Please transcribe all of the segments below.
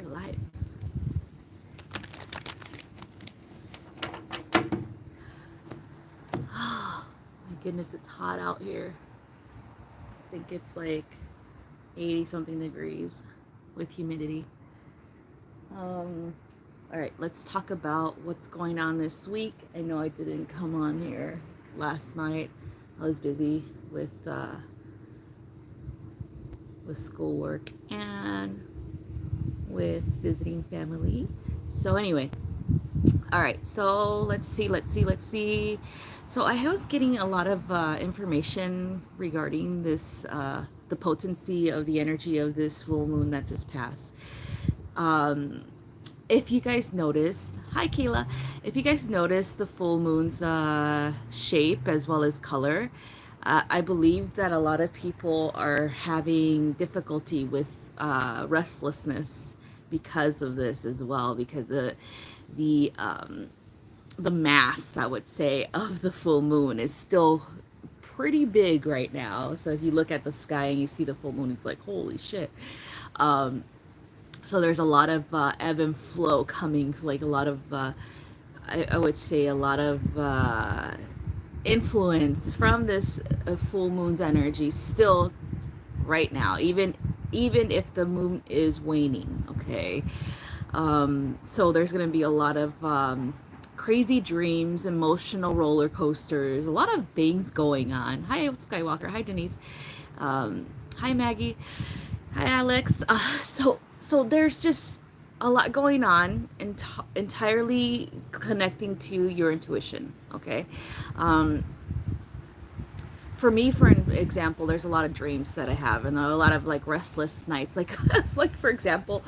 are live. Oh my goodness, it's hot out here. I think it's like 80 something degrees with humidity. All right, let's talk about what's going on this week. I know I didn't come on here last night. I was busy with schoolwork and with visiting family. So anyway, all right, so let's see. So I was getting a lot of information regarding this, the potency of the energy of this full moon that just passed. If you guys noticed, hi Kayla, if you guys noticed the full moon's shape as well as color, I believe that a lot of people are having difficulty with restlessness because of this as well, because the mass, I would say, of the full moon is still pretty big right now. So if you look at the sky and you see the full moon, it's like, holy shit. So there's a lot of ebb and flow coming, like a lot of, I would say, a lot of influence from this full moon's energy still right now, even if the moon is waning, okay? So there's going to be a lot of crazy dreams, emotional roller coasters, a lot of things going on. Hi, Skywalker. Hi, Denise. Hi, Maggie. Hi, Alex. So there's just a lot going on, entirely connecting to your intuition, okay? For me, for an example, there's a lot of dreams that I have, and a lot of like restless nights. Like, like for example,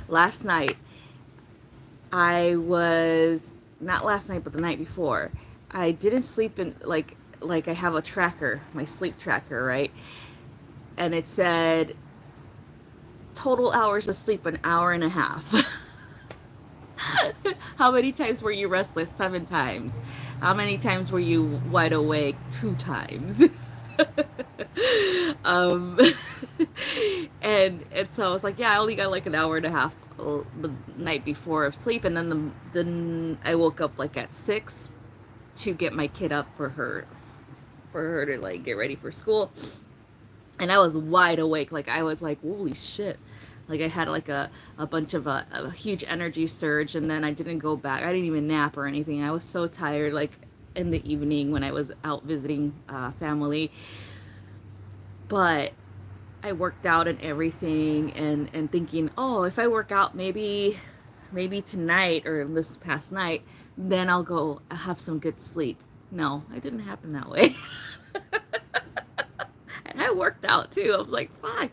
last night, I was, not last night, but the night before, I didn't sleep in, like I have a tracker, my sleep tracker, right? And it said, total hours of sleep, an hour and a half. How many times were you restless? 7 times. How many times were you wide awake? 2 times. um, and so I was like, yeah, I only got like an hour and a half the night before of sleep, and then I woke up like at 6 to get my kid up for her to like get ready for school, and I was wide awake. Like I was like, holy shit. Like I had like a bunch of a huge energy surge, and then I didn't go back. I didn't even nap or anything. I was so tired, like in the evening when I was out visiting family. But I worked out and everything, and thinking, oh, if I work out maybe tonight or this past night, then I'll go have some good sleep. No, it didn't happen that way. And I worked out too. I was like, fuck.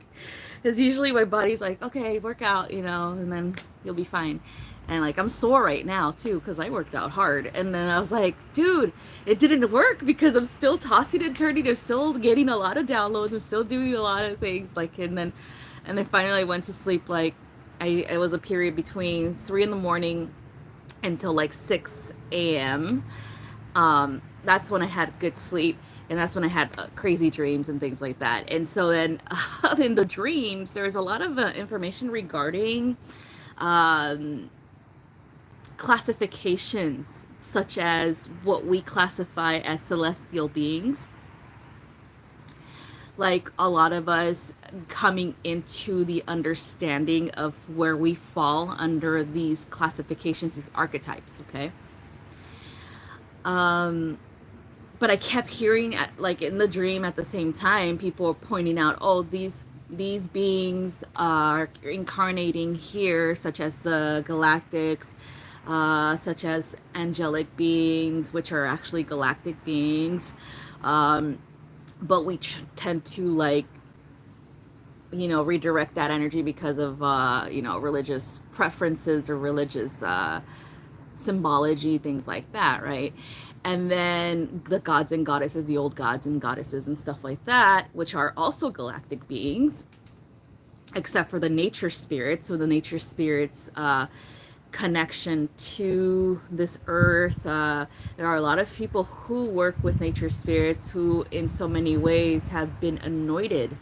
Because usually my body's like, okay, work out, and then you'll be fine. And like, I'm sore right now too, because I worked out hard. And then I was like, dude, it didn't work because I'm still tossing and turning. I'm still getting a lot of downloads. I'm still doing a lot of things. Like, and then finally I went to sleep. Like, it was a period between 3 in the morning until like 6 a.m. That's when I had good sleep. And that's when I had crazy dreams and things like that. And so then in the dreams, there's a lot of information regarding classifications, such as what we classify as celestial beings. Like a lot of us coming into the understanding of where we fall under these classifications, these archetypes, okay? But I kept hearing, like in the dream at the same time, people were pointing out, oh, these beings are incarnating here, such as the galactics, such as angelic beings, which are actually galactic beings. But we tend to like, redirect that energy because of, religious preferences or religious symbology, things like that, right? And then the gods and goddesses, the old gods and goddesses and stuff like that, which are also galactic beings, except for the nature spirits. So the nature spirits connection to this earth. There are a lot of people who work with nature spirits who in so many ways have been anointed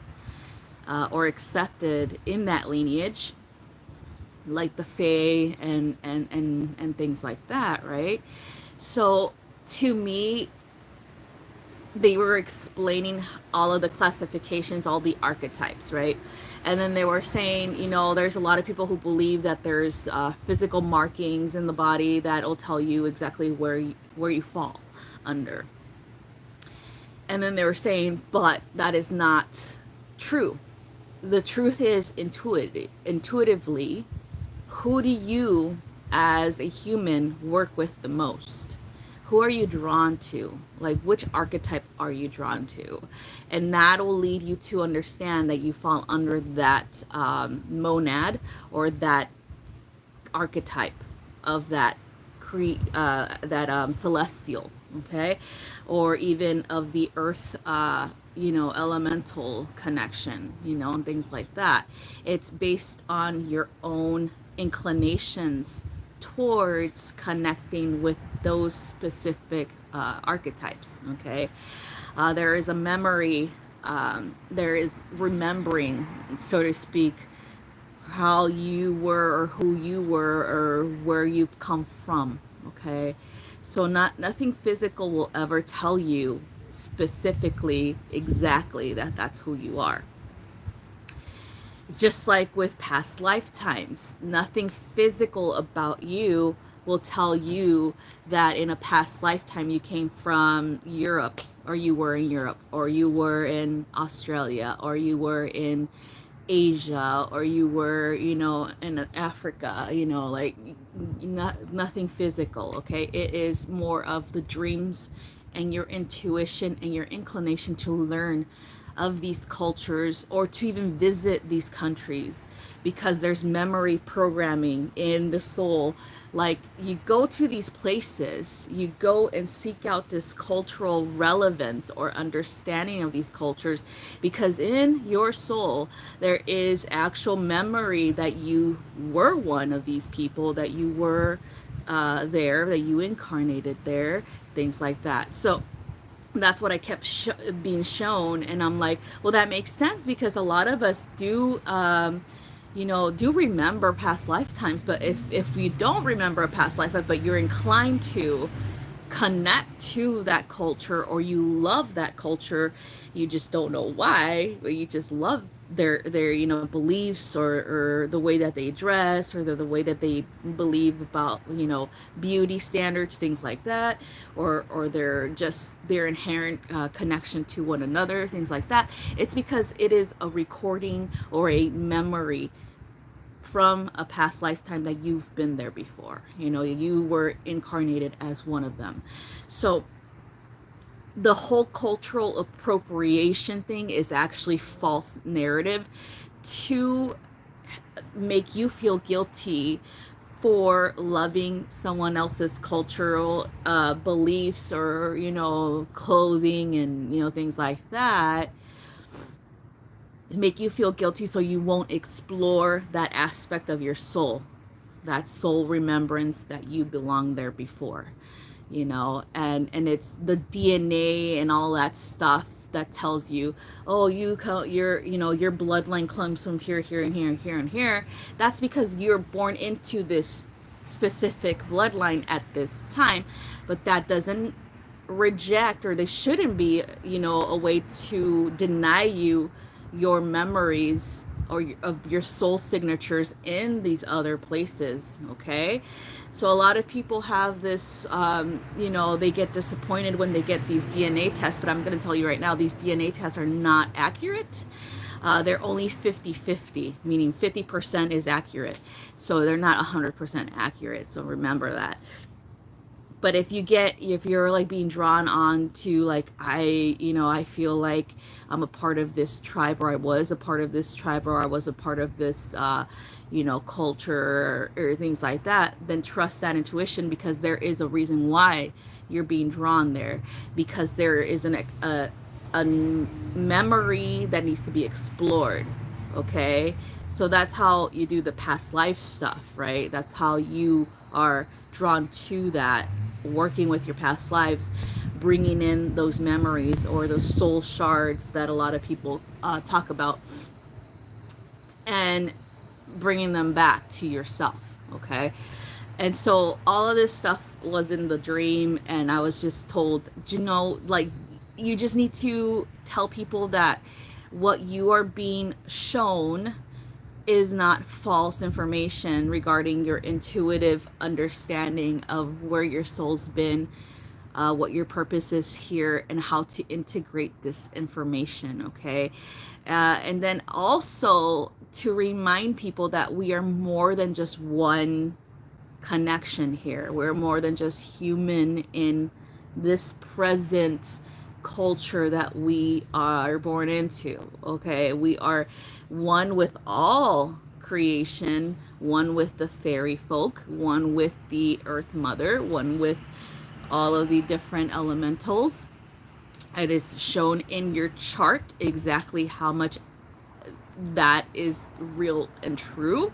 or accepted in that lineage. like the fae and things like that, right? So to me, they were explaining all of the classifications, all the archetypes, right? And then they were saying, there's a lot of people who believe that there's physical markings in the body that'll tell you exactly where you fall under. And then they were saying, but that is not true. The truth is intuitively, who do you as a human work with the most? Who are you drawn to? Like, which archetype are you drawn to? And that will lead you to understand that you fall under that monad, or that archetype of that celestial, okay, or even of the earth, elemental connection, and things like that. It's based on your own inclinations towards connecting with those specific archetypes, okay. There is a memory, there is remembering, so to speak, how you were, or who you were, or where you've come from, okay. So nothing physical will ever tell you specifically exactly that that's who you are. It's just like with past lifetimes, nothing physical about you will tell you that in a past lifetime you came from Europe, or you were in Europe, or you were in Australia, or you were in Asia, or you were, in Africa, like nothing physical, okay? It is more of the dreams and your intuition and your inclination to learn of these cultures, or to even visit these countries, because there's memory programming in the soul. Like, you go to these places, you go and seek out this cultural relevance or understanding of these cultures, because in your soul there is actual memory that you were one of these people, that you were there, that you incarnated there, things like that. So that's what I kept being shown, and I'm like, well, that makes sense, because a lot of us do do remember past lifetimes. But if you don't remember a past life, but you're inclined to connect to that culture, or you love that culture, you just don't know why, but you just love their beliefs, or the way that they dress, or the way that they believe about beauty standards, things like that, or their inherent connection to one another, things like that. It's because it is a recording or a memory from a past lifetime that you've been there before. You were incarnated as one of them. So the whole cultural appropriation thing is actually false narrative to make you feel guilty for loving someone else's cultural beliefs, or clothing, and things like that, make you feel guilty, so you won't explore that aspect of your soul, that soul remembrance that you belonged there before. And it's the DNA and all that stuff that tells you, oh, your bloodline comes from here, here, and here, and here, and here. That's because you're born into this specific bloodline at this time. But that doesn't reject, or they shouldn't be, a way to deny you your memories, or of your soul signatures in these other places, okay? So a lot of people have this, they get disappointed when they get these DNA tests, but I'm going to tell you right now, these DNA tests are not accurate. They're only 50-50, meaning 50% is accurate. So they're not 100% accurate, so remember that. But if you're like being drawn on to, like, I feel like I'm a part of this tribe, or I was a part of this tribe, or I was a part of this culture, or things like that, then trust that intuition, because there is a reason why you're being drawn there, because there is a memory that needs to be explored, okay? So that's how you do the past life stuff, right? That's how you are drawn to that, working with your past lives, bringing in those memories, or those soul shards that a lot of people talk about. And bringing them back to yourself, okay? And so all of this stuff was in the dream, and I was just told, you know, like, you just need to tell people that what you are being shown is not false information regarding your intuitive understanding of where your soul's been, what your purpose is here, and how to integrate this information, okay? And then also to remind people that we are more than just one connection here. We're more than just human in this present culture that we are born into. Okay, we are one with all creation, one with the fairy folk, one with the earth mother, one with all of the different elementals. It is shown in your chart exactly how much that is real and true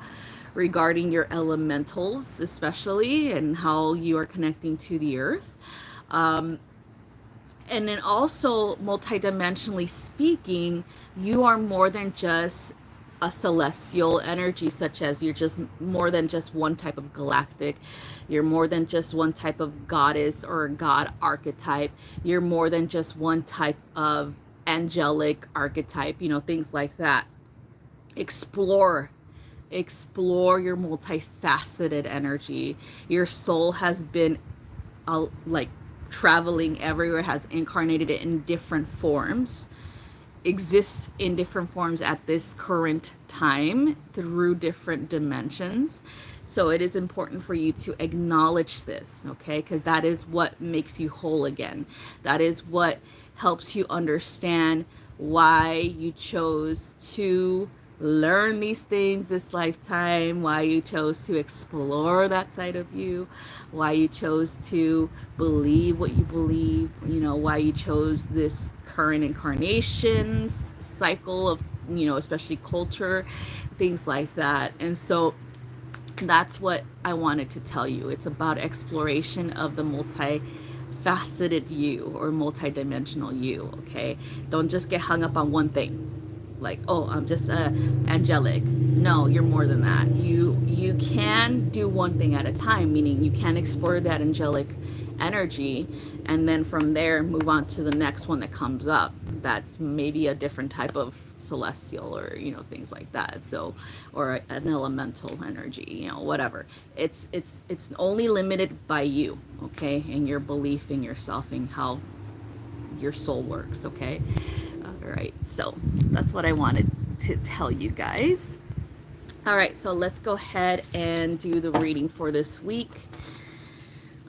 regarding your elementals, especially, and how you are connecting to the earth. Um, and then also, multidimensionally speaking, you are more than just a celestial energy, such as you're just more than just one type of galactic, you're more than just one type of goddess or god archetype, you're more than just one type of angelic archetype, you know, things like that. Explore your multifaceted energy. Your soul has been like traveling everywhere, has incarnated it in different forms, exists in different forms at this current time through different dimensions. So it is important for you to acknowledge this, okay? Because that is what makes you whole again. That is what helps you understand why you chose to learn these things this lifetime, why you chose to explore that side of you, why you chose to believe what you believe, you know, why you chose this current incarnation cycle of, you know, especially culture, things like that. And so that's what I wanted to tell you. It's about exploration of the multifaceted you or multidimensional you, okay? Don't just get hung up on one thing. Like, oh, I'm just angelic. No, you're more than that. You can do one thing at a time, meaning you can explore that angelic energy and then from there move on to the next one that comes up. That's maybe a different type of celestial or, you know, things like that. So, or an elemental energy, you know, whatever. It's only limited by you, okay? And your belief in yourself and how your soul works, okay? All right, so that's what I wanted to tell you guys. All right, so let's go ahead and do the reading for this week.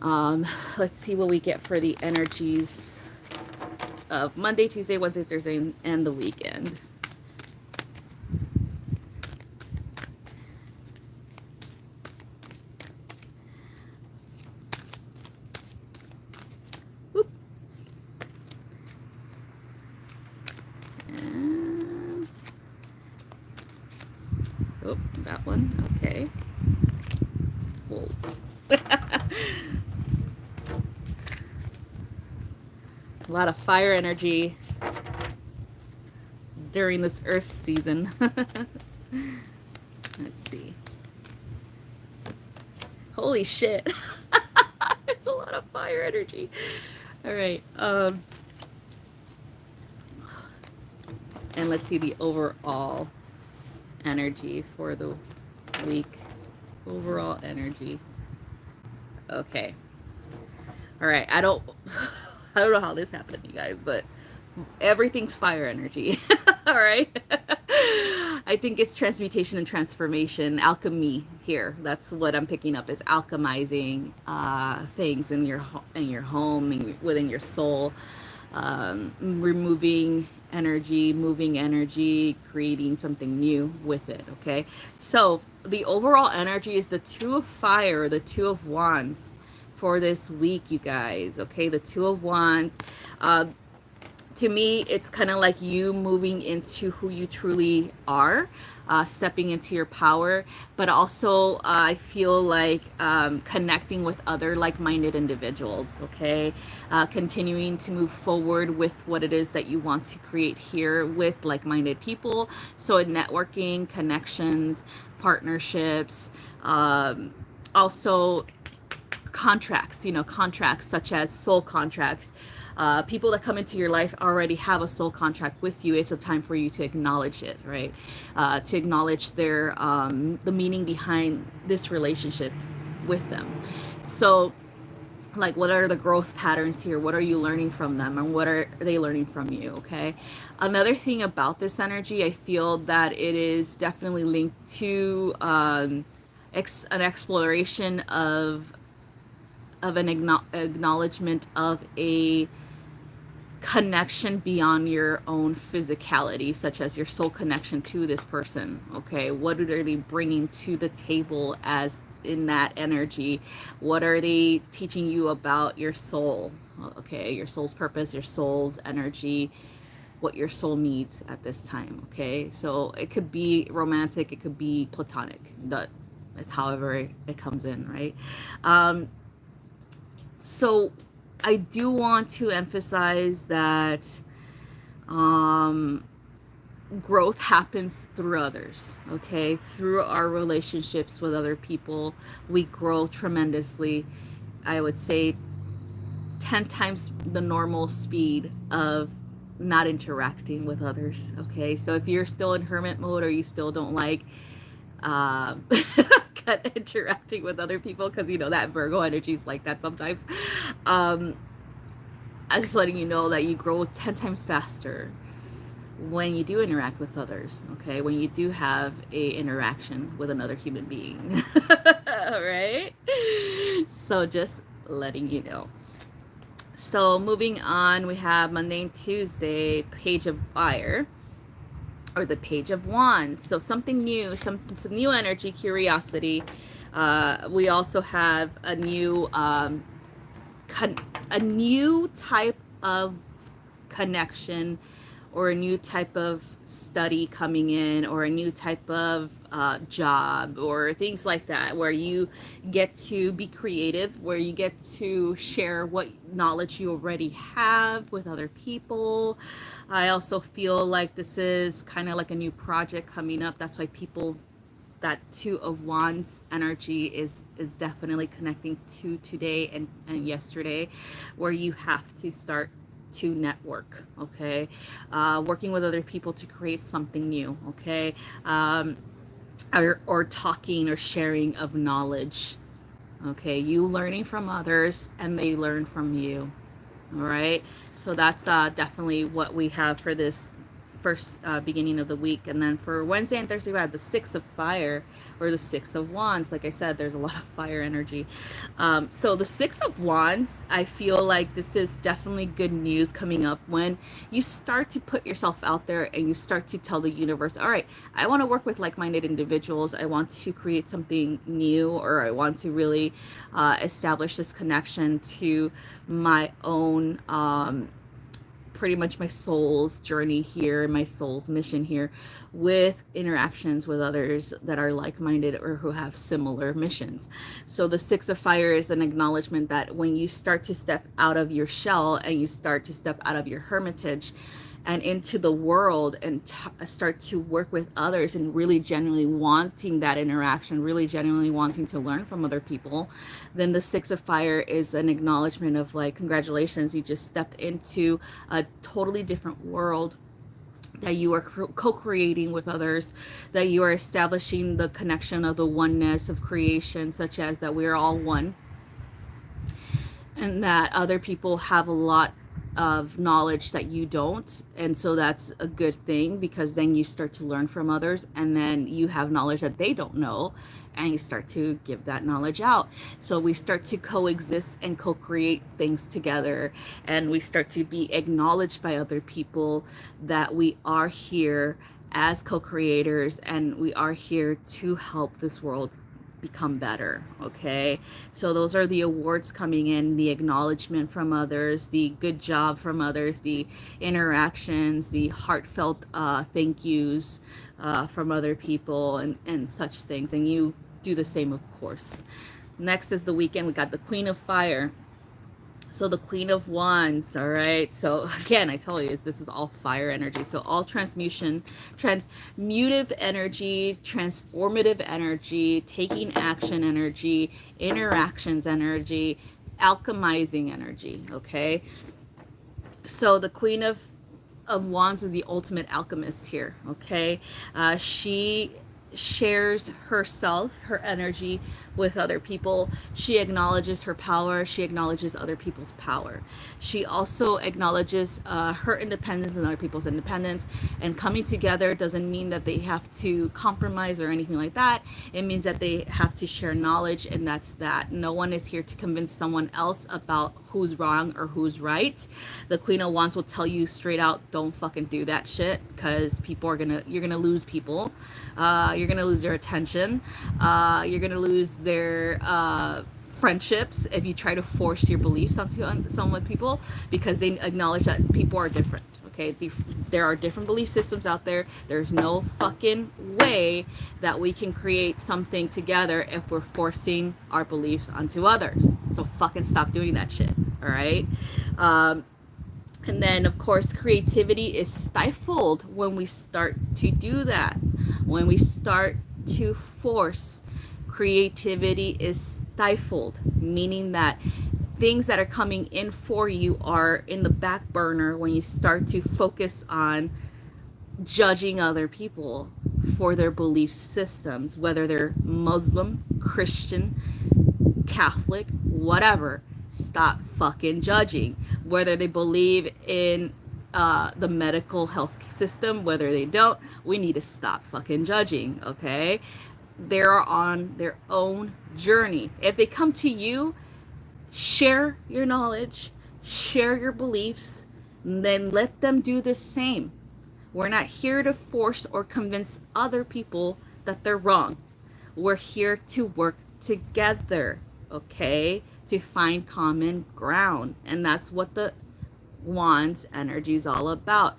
Let's see what we get for the energies of Monday, Tuesday, Wednesday, Thursday, and the weekend. Oh, that one. Okay. Whoa. A lot of fire energy during this Earth season. Let's see. Holy shit. It's a lot of fire energy. All right. And let's see the overall energy for the week. Overall energy. Okay. All right. I don't know how this happened, you guys, but everything's fire energy. All right. I think it's transmutation and transformation, alchemy here. That's what I'm picking up, is alchemizing things in your home, within your soul, removing energy, moving energy, creating something new with it. Okay. So the overall energy is the Two of Fire, the Two of Wands for this week, you guys. Okay. The Two of Wands. To me, it's kind of like you moving into who you truly are, stepping into your power, but also I feel like connecting with other like-minded individuals, okay? Continuing to move forward with what it is that you want to create here with like-minded people. So networking, connections, partnerships, also contracts, contracts such as soul contracts. People that come into your life already have a soul contract with you. It's a time for you to acknowledge it, right? To acknowledge the meaning behind this relationship with them. So, like, what are the growth patterns here? What are you learning from them, and what are they learning from you? Okay. Another thing about this energy, I feel that it is definitely linked to an exploration of an acknowledgement of a connection beyond your own physicality, such as your soul connection to this person. Okay, what are they bringing to the table as in that energy? What are they teaching you about your soul? Okay, your soul's purpose, your soul's energy, what your soul needs at this time. Okay, so it could be romantic, it could be platonic, but however it comes in, right? So I do want to emphasize that growth happens through others, okay? Through our relationships with other people, we grow tremendously. I would say 10 times the normal speed of not interacting with others, okay? So if you're still in hermit mode, or you still don't like um, interacting with other people, because that Virgo energy is like that sometimes. Um, I'm just letting you know that you grow 10 times faster when you do interact with others, okay? When you do have a interaction with another human being. All right? So just letting you know. So moving on, we have Monday and Tuesday, Page of Fire, or the Page of Wands. So something new, some new energy, curiosity. We also have a new type of connection, or a new type of study coming in, or a new type of job, or things like that, where you get to be creative, where you get to share what knowledge you already have with other people. I also feel like this is kind of like a new project coming up. That's why people, that Two of Wands energy is definitely connecting to today and yesterday, where you have to start to network, okay? Working with other people to create something new, okay? Or talking or sharing of knowledge, okay? You learning from others and they learn from you, all right? So that's definitely what we have for this first beginning of the week. And then for Wednesday and Thursday, we have the Six of Fire, or the Six of Wands. Like I said, there's a lot of fire energy. So the Six of Wands, I feel like this is definitely good news coming up when you start to put yourself out there and you start to tell the universe, all right, I want to work with like-minded individuals. I want to create something new, or I want to really establish this connection to my own pretty much my soul's journey here, my soul's mission here, with interactions with others that are like-minded or who have similar missions. So the Six of Fire is an acknowledgement that when you start to step out of your shell and you start to step out of your hermitage and into the world and start to work with others, and really genuinely wanting that interaction, really genuinely wanting to learn from other people, then the Six of Fire is an acknowledgement of like, congratulations, you just stepped into a totally different world, that you are co-creating with others, that you are establishing the connection of the oneness of creation, such as that we are all one, and that other people have a lot of knowledge that you don't, and so that's a good thing, because then you start to learn from others, and then you have knowledge that they don't know, and you start to give that knowledge out. So we start to coexist and co-create things together, and we start to be acknowledged by other people that we are here as co-creators, and we are here to help this world become better, okay? So those are the awards coming in, the acknowledgement from others, the good job from others, the interactions, the heartfelt thank yous from other people, and such things. And you do the same, of course. Next is the weekend. We got the Queen of Fire. So the Queen of Wands, all right. So again, I tell you, this is all fire energy. So all transmutation, transmutive energy, transformative energy, taking action energy, interactions energy, alchemizing energy. Okay. So the Queen of Wands is the ultimate alchemist here. Okay. She shares herself, her energy with other people. She acknowledges her power. She acknowledges other people's power. She also acknowledges her independence and other people's independence. And coming together doesn't mean that they have to compromise or anything like that. It means that they have to share knowledge, and that's that. No one is here to convince someone else about who's wrong or who's right. The Queen of Wands will tell you straight out, don't fucking do that shit, because you're gonna lose people. You're gonna lose their attention. You're gonna lose their friendships if you try to force your beliefs onto some people, because they acknowledge that people are different. Okay, there are different belief systems out there. There's no fucking way that we can create something together if we're forcing our beliefs onto others. So fucking stop doing that shit. All right. And then, of course, creativity is stifled when we start to do that. When we start to force, creativity is stifled, meaning that things that are coming in for you are in the back burner when you start to focus on judging other people for their belief systems, whether they're Muslim, Christian, Catholic, whatever. Stop fucking judging. Whether they believe in the medical health system, whether they don't, we need to stop fucking judging, okay? They're on their own journey. If they come to you, share your knowledge, share your beliefs, and then let them do the same. We're not here to force or convince other people that they're wrong. We're here to work together, okay? To find common ground. And that's what the Wands energy is all about.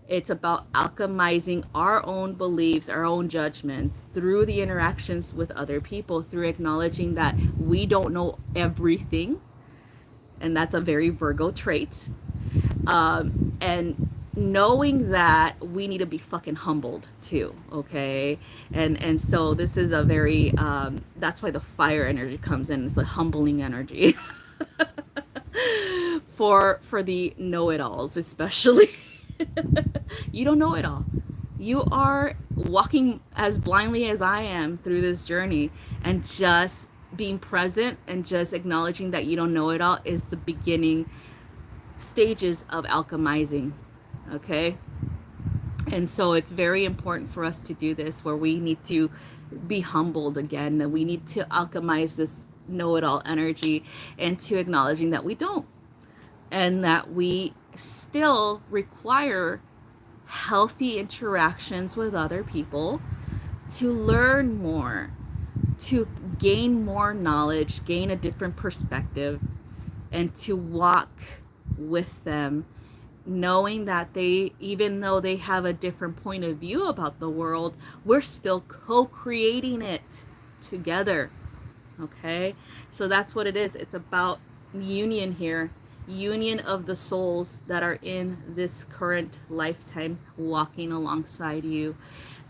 It's about alchemizing our own beliefs, our own judgments through the interactions with other people, through acknowledging that we don't know everything. And that's a very Virgo trait. And knowing that we need to be fucking humbled too, okay? And so this is a very that's why the fire energy comes in. It's the humbling energy for the know-it-alls, especially. You don't know it all. You are walking as blindly as I am through this journey, and just being present and just acknowledging that you don't know it all is the beginning stages of alchemizing. Okay. And so it's very important for us to do this, where we need to be humbled again, that we need to alchemize this know-it-all energy into acknowledging that we don't, and that we still require healthy interactions with other people to learn more, to gain more knowledge, gain a different perspective, and to walk with them, knowing that they, even though they have a different point of view about the world, we're still co-creating it together. Okay? So that's what it is. It's about union here. Union of the souls that are in this current lifetime, walking alongside you,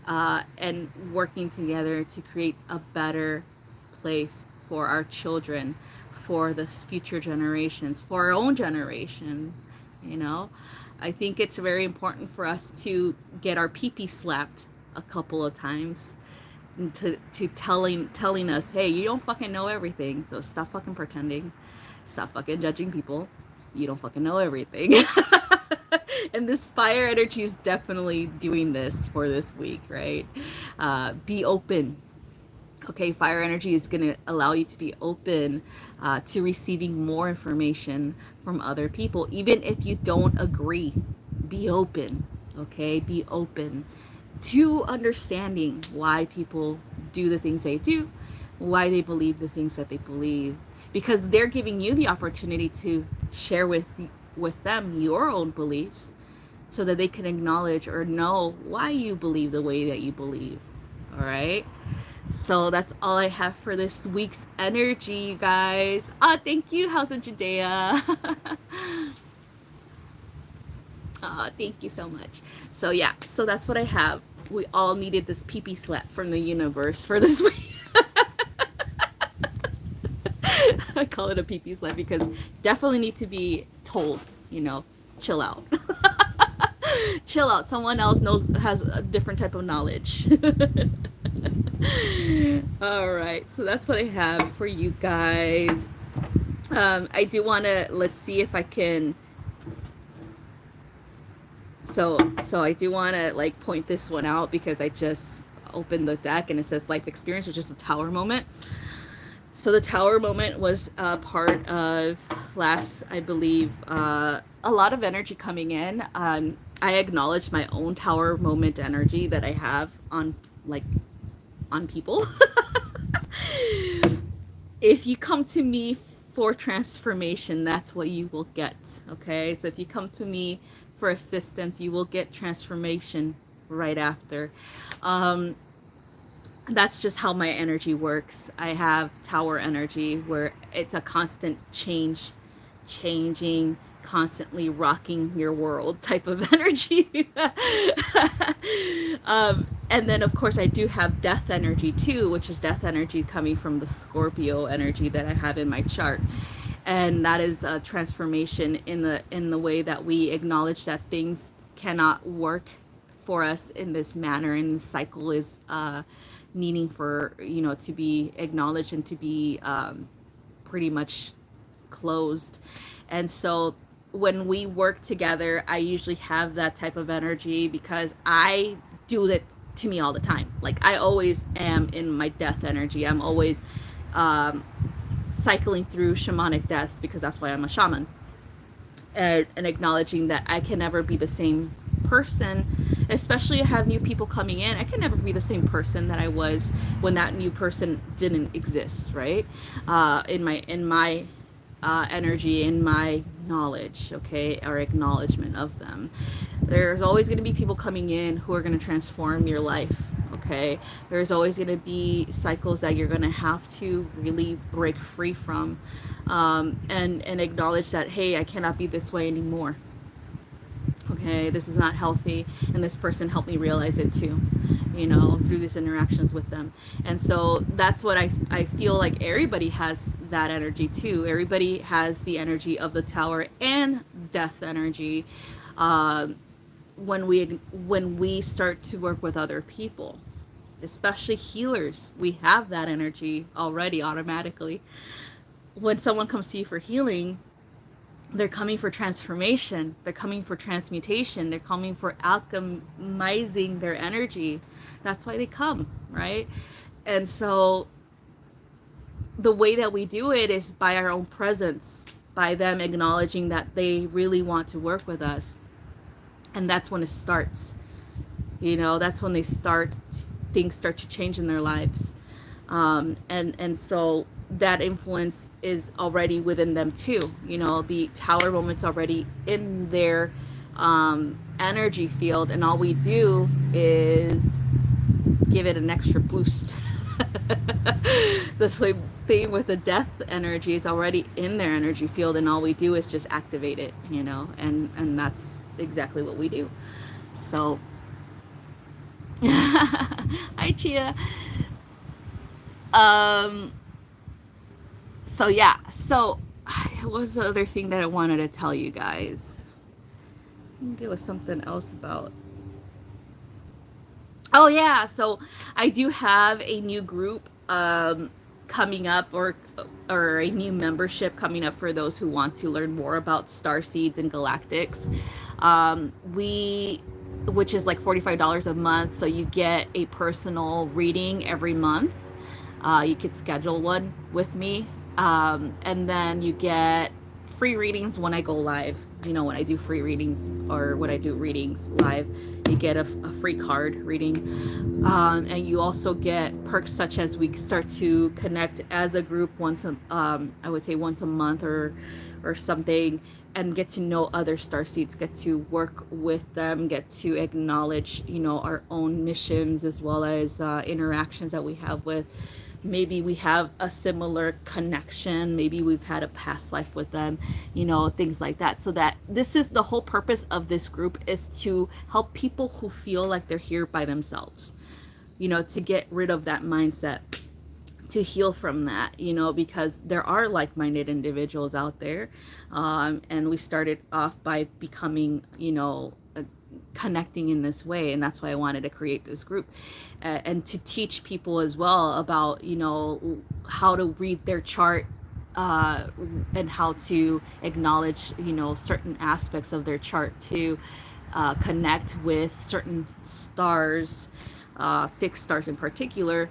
and working together to create a better place for our children, for the future generations, for our own generation. You know, I think it's very important for us to get our pee-pee slapped a couple of times, and to telling us, hey, you don't fucking know everything, so stop fucking pretending, stop fucking judging people. You don't fucking know everything. And this fire energy is definitely doing this for this week, right? Be open. Okay, fire energy is going to allow you to be open to receiving more information from other people, even if you don't agree. Be open, okay? Be open to understanding why people do the things they do, why they believe the things that they believe, because they're giving you the opportunity to share with them your own beliefs, so that they can acknowledge or know why you believe the way that you believe. All right. So that's all I have for this week's energy, you guys. Ah, thank you, House of Judea. Ah, thank you so much. So yeah, so that's what I have. We all needed this pee-pee slap from the universe for this week. I call it a pee-pee slap because definitely need to be told, chill out. Chill out. Someone else has a different type of knowledge. All right, so that's what I have for you guys. I do want to, let's see if I can. So I do want to like point this one out because I just opened the deck and it says life experience, which is the tower moment. So the tower moment was part of last, I believe, a lot of energy coming in. I acknowledge my own tower moment energy that I have on people. If you come to me for transformation, that's what you will get. Okay, so if you come to me for assistance, you will get transformation right after. That's just how my energy works. I have tower energy where it's a constant changing, constantly rocking your world type of energy. And then, of course, I do have death energy too, which is death energy coming from the Scorpio energy that I have in my chart. And that is a transformation in the way that we acknowledge that things cannot work for us in this manner, and the cycle is needing for to be acknowledged and to be pretty much closed. And so when we work together, I usually have that type of energy because I do that to me all the time. Like I always am in my death energy. I'm always cycling through shamanic deaths because that's why I'm a shaman. And acknowledging that I can never be the same person, especially have new people coming in. I can never be the same person that I was when that new person didn't exist, right? In my energy, in my knowledge, okay, or acknowledgement of them. There's always going to be people coming in who are going to transform your life, okay? There's always going to be cycles that you're going to have to really break free from, and acknowledge that, hey, I cannot be this way anymore. Okay, this is not healthy, and this person helped me realize it too, through these interactions with them. And so that's what I feel like everybody has that energy too. Everybody has the energy of the tower and death energy when we start to work with other people, especially healers. We have that energy already automatically. When someone comes to you for healing, they're coming for transformation, they're coming for transmutation, they're coming for alchemizing their energy. That's why they come, right? And so the way that we do it is by our own presence, by them acknowledging that they really want to work with us. And that's when it starts. That's when things start to change in their lives. And so that influence is already within them too. The tower moment's already in their energy field, and all we do is give it an extra boost. This way thing with the death energy is already in their energy field, and all we do is just activate it, and that's exactly what we do. So hi Chia. So yeah, so what was the other thing that I wanted to tell you guys? I think it was something else about. Oh yeah, so I do have a new group coming up, or a new membership coming up for those who want to learn more about star seeds and galactics. Which is like $45 a month, so you get a personal reading every month. You could schedule one with me, and then you get free readings when I go live. When I do free readings or when I do readings live, you get a free card reading, and you also get perks such as we start to connect as a group I would say once a month or something, and get to know other starseeds, get to work with them, get to acknowledge, you know, our own missions, as well as interactions that we have with. Maybe we have a similar connection. Maybe we've had a past life with them, you know, things like that. So that this is the whole purpose of this group, is to help people who feel like they're here by themselves, you know, to get rid of that mindset, to heal from that, you know, because there are like-minded individuals out there. And we started off by becoming, you know, connecting in this way, and that's why I wanted to create this group, and to teach people as well about, you know, how to read their chart, and how to acknowledge, you know, certain aspects of their chart to connect with certain stars, fixed stars in particular,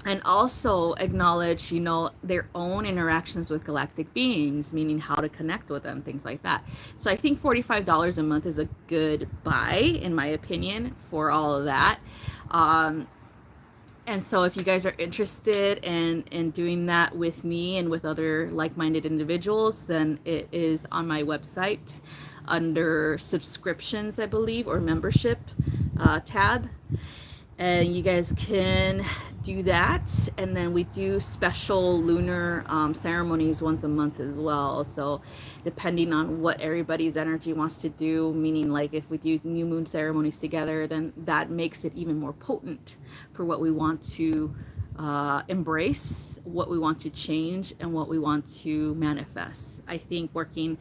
and also acknowledge, you know, their own interactions with galactic beings, meaning how to connect with them, things like that. So I think $45 a month is a good buy, in my opinion, for all of that. And so if you guys are interested in doing that with me and with other like-minded individuals, then it is on my website under subscriptions, I believe, or membership tab. And you guys can do that. And then we do special lunar ceremonies once a month as well. So depending on what everybody's energy wants to do, meaning like if we do new moon ceremonies together, then that makes it even more potent for what we want to embrace, what we want to change, and what we want to manifest. I think working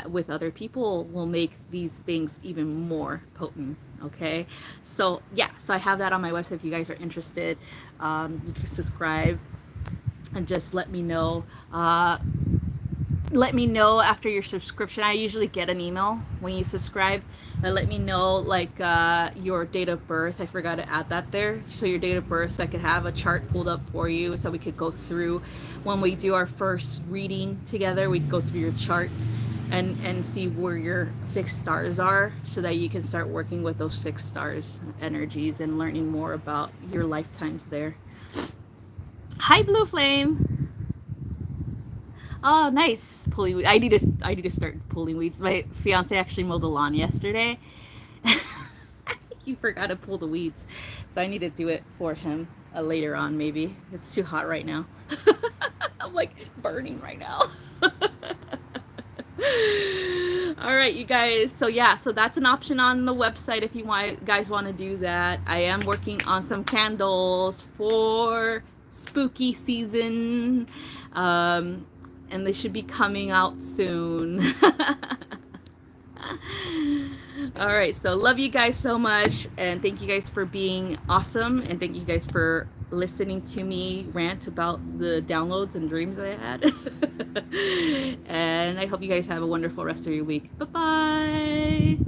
with other people will make these things even more potent. Okay, so yeah, so I have that on my website if you guys are interested. You can subscribe and just let me know. Let me know after your subscription. I usually get an email when you subscribe. Let me know like your date of birth. I forgot to add that there. So your date of birth, so I could have a chart pulled up for you, so we could go through when we do our first reading together. We'd go through your chart and see where your fixed stars are, so that you can start working with those fixed stars energies and learning more about your lifetimes there. Hi, Blue Flame. Oh, nice. Pulling weeds. I need to start pulling weeds. My fiance actually mowed the lawn yesterday. He forgot to pull the weeds, so I need to do it for him later on. Maybe it's too hot right now. I'm like burning right now. All right, you guys. So yeah, so that's an option on the website if you guys want to do that. I am working on some candles for spooky season, and they should be coming out soon. All right, so love you guys so much, and thank you guys for being awesome, and thank you guys for listening to me rant about the downloads and dreams that I had. And I hope you guys have a wonderful rest of your week. Bye-bye.